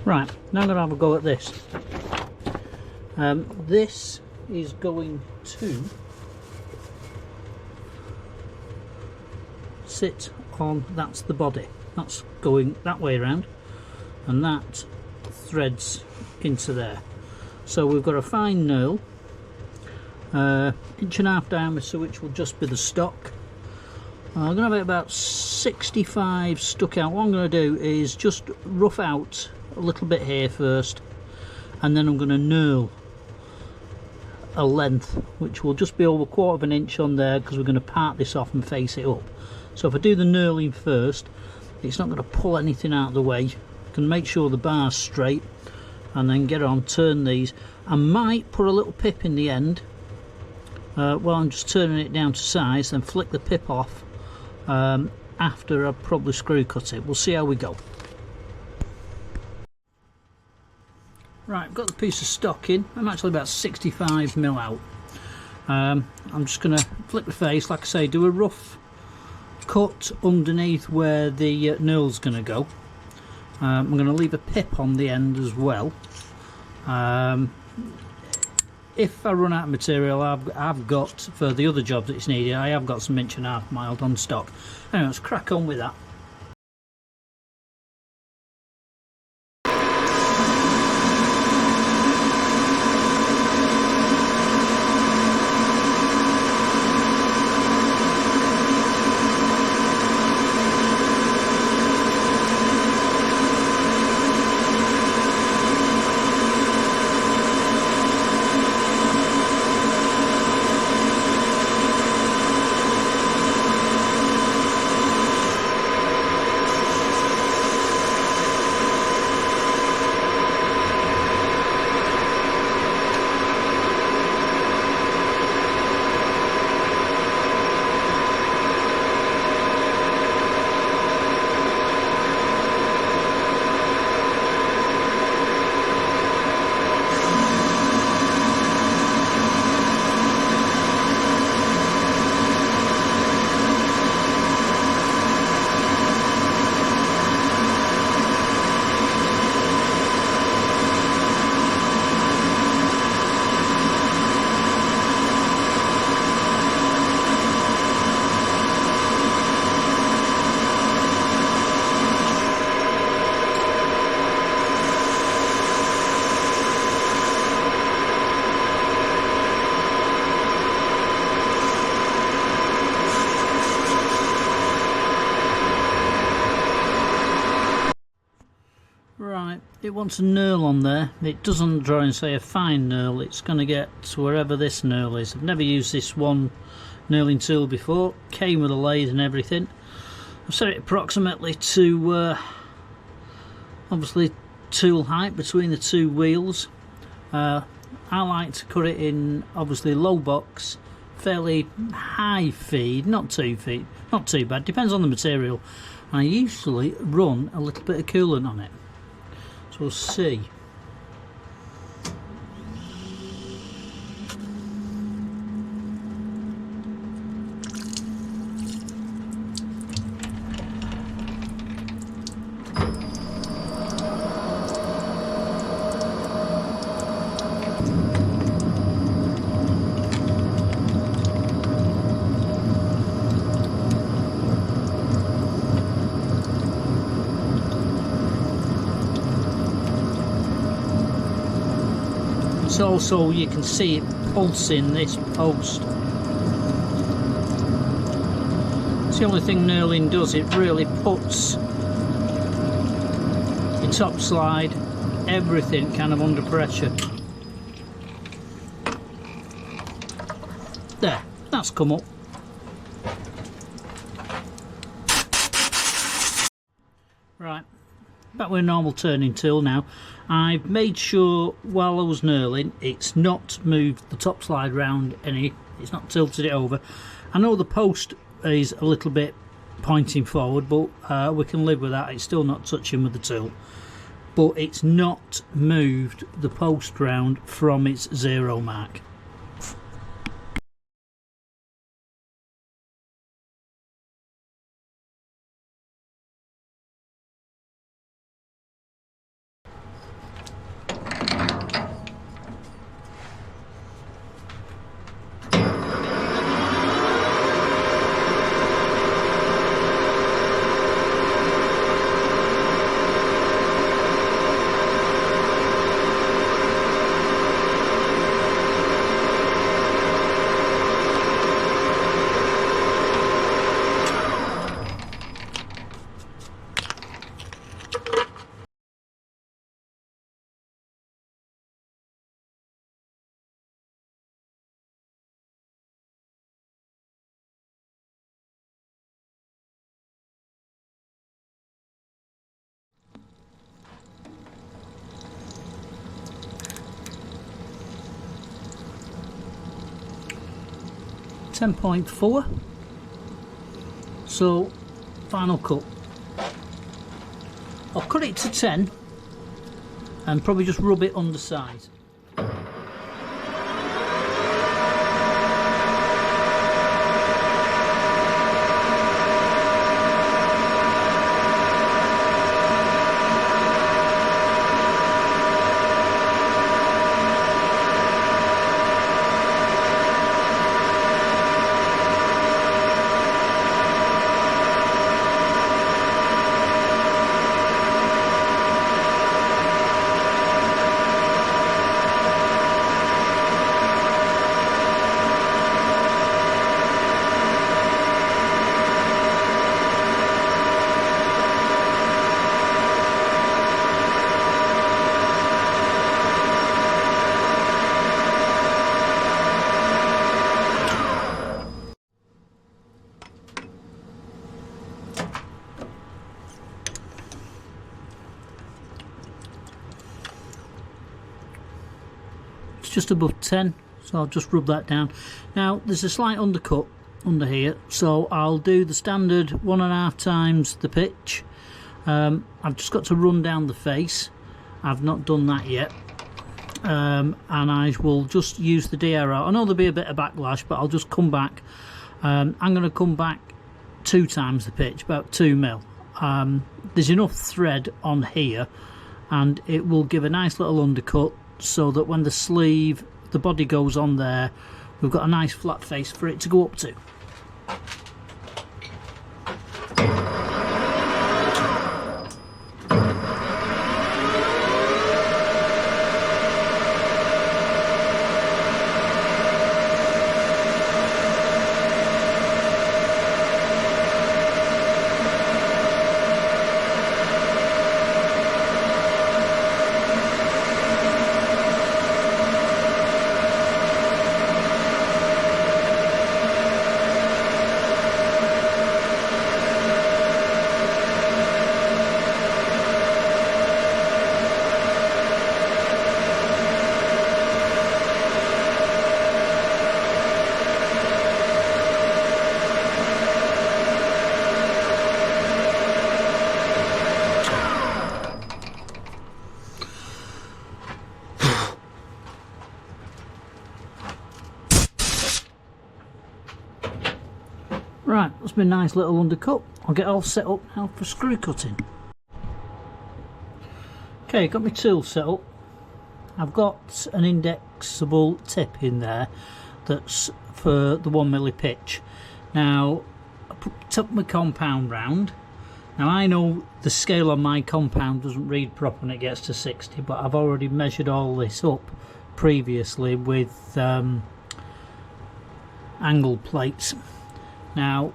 Right, now I'm going to have a go at this. This is going to sit on, that's the body, that's going that way around, and that threads into there. So we've got a fine knurl, 1.5" diameter, which will just be the stock. I'm going to have it about 65 stuck out. What I'm going to do is just rough out a little bit here first, and then I'm going to knurl a length which will just be over 1/4 inch on there, because we're going to part this off and face it up. So if I do the knurling first, it's not going to pull anything out of the way. I can make sure the bar's straight and then get on, turn these. I might put a little pip in the end while I'm just turning it down to size, then flick the pip off after I've probably screw cut it. We'll see how we go. Right, I've got the piece of stock in. I'm actually about 65mm out. I'm just going to flip the face, like I say, do a rough cut underneath where the knurl's going to go. I'm going to leave a pip on the end as well. If I run out of material, I've got, for the other jobs that's needed, I have got some 1.5" mild on stock. Anyway, let's crack on with that. Right, it wants a knurl on there. It doesn't draw and say a fine knurl. It's going to get to wherever this knurl is. I've never used this one knurling tool before. Came with a lathe and everything. I've set it approximately to obviously tool height between the two wheels. I like to cut it in obviously low box, fairly high feed, not too bad, depends on the material. I usually run a little bit of coolant on it. So we'll see. Also, you can see it pulsing this post. It's the only thing knurling does, it really puts your top slide, everything kind of under pressure. There, that's come up. Right, back with a normal turning tool now. I've made sure while I was knurling it's not moved the top slide round any, it's not tilted it over. I know the post is a little bit pointing forward, but we can live with that. It's still not touching with the tool, but it's not moved the post round from its zero mark. 10.4. So final cut. I'll cut it to 10 and probably just rub it underside. Just above 10, so I'll just rub that down. Now there's a slight undercut under here, so I'll do the standard 1.5 times the pitch. I've just got to run down the face. I've not done that yet, and I will just use the DRR. I know there'll be a bit of backlash, but I'll just come back. I'm going to come back 2 times the pitch, about 2 mil. There's enough thread on here and it will give a nice little undercut, so that when the sleeve, the body goes on there, we've got a nice flat face for it to go up to. Right, that's been a nice little undercut. I'll get all set up now for screw cutting. Okay, got my tool set up. I've got an indexable tip in there that's for the 1mm pitch. Now, I took my compound round. Now I know the scale on my compound doesn't read proper when it gets to 60, but I've already measured all this up previously with angle plates. Now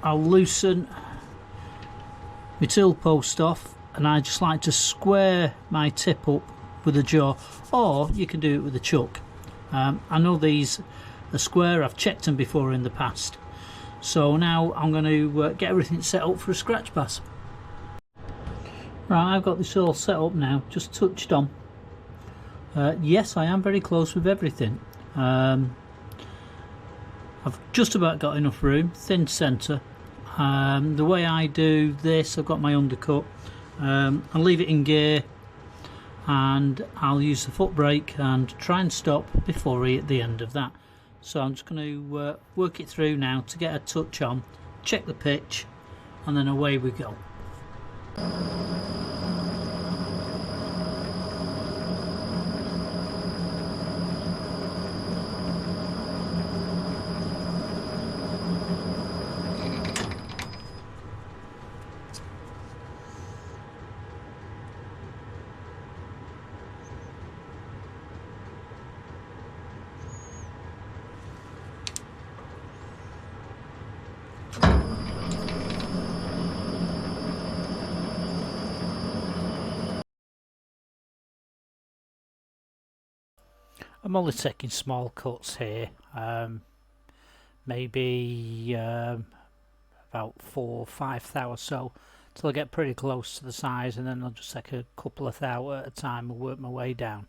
I'll loosen my tool post off, and I just like to square my tip up with a jaw, or you can do it with a chuck. I know these are square, I've checked them before in the past. So now I'm going to get everything set up for a scratch pass. Right, I've got this all set up now, just touched on. Yes, I am very close with everything. I've just about got enough room, thin centre. The way I do this, I've got my undercut. I'll leave it in gear and I'll use the foot brake and try and stop before we hit the end of that. So I'm just going to work it through now to get a touch on, check the pitch, and then away we go. I'm only taking small cuts here, maybe about 4 or 5 thou or so, till I get pretty close to the size, and then I'll just take a couple of thou at a time and work my way down.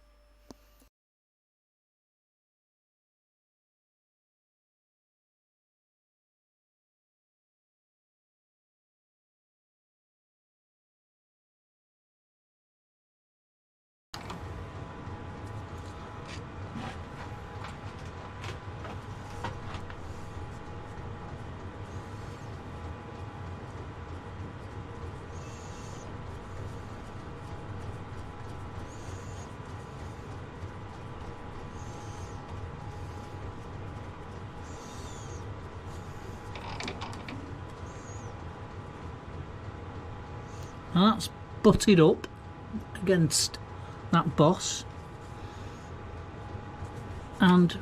Now that's butted up against that boss, and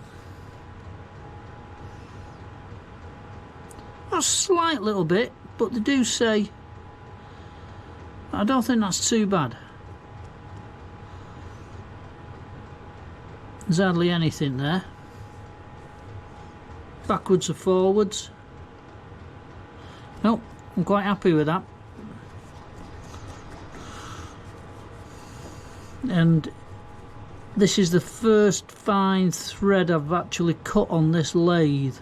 a slight little bit, but they do say, I don't think that's too bad. There's hardly anything there. Backwards or forwards. Nope, I'm quite happy with that. And this is the first fine thread I've actually cut on this lathe,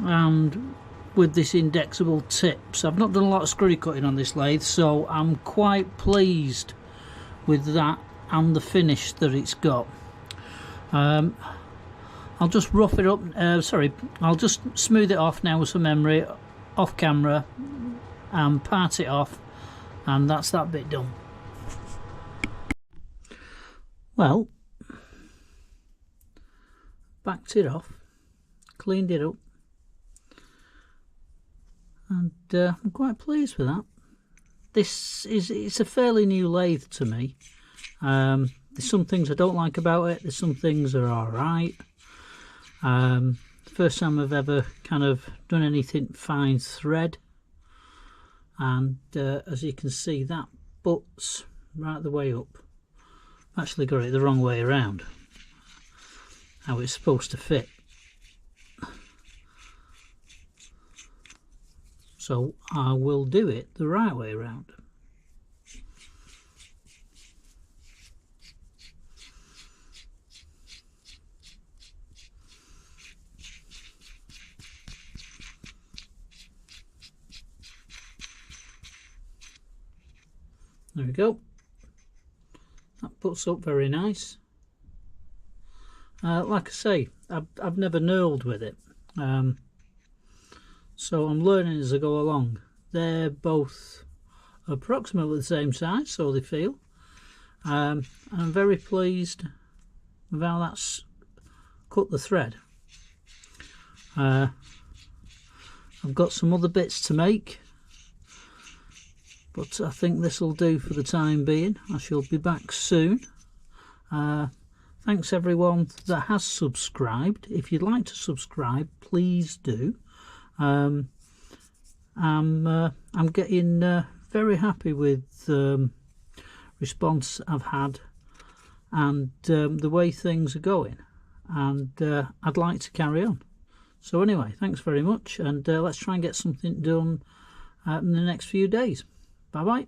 and with this indexable tips. I've not done a lot of screw cutting on this lathe, so I'm quite pleased with that and the finish that it's got. I'll just rough it up, I'll just smooth it off now with some emery off camera and part it off, and that's that bit done. Well, backed it off, cleaned it up, and I'm quite pleased with that. It's a fairly new lathe to me. There's some things I don't like about it, there's some things that are alright. First time I've ever kind of done anything fine thread, and as you can see, that butts right the way up. I've actually got it the wrong way around, how it's supposed to fit. So I will do it the right way around. There we go. That puts up very nice. Like I say, I've never knurled with it, so I'm learning as I go along. They're both approximately the same size, so they feel. I'm very pleased with how that's cut the thread. I've got some other bits to make, but I think this will do for the time being. I shall be back soon. Thanks everyone that has subscribed. If you'd like to subscribe, please do. I'm getting very happy with response I've had, and the way things are going, and I'd like to carry on. So anyway, thanks very much, and let's try and get something done in the next few days. Bye bye.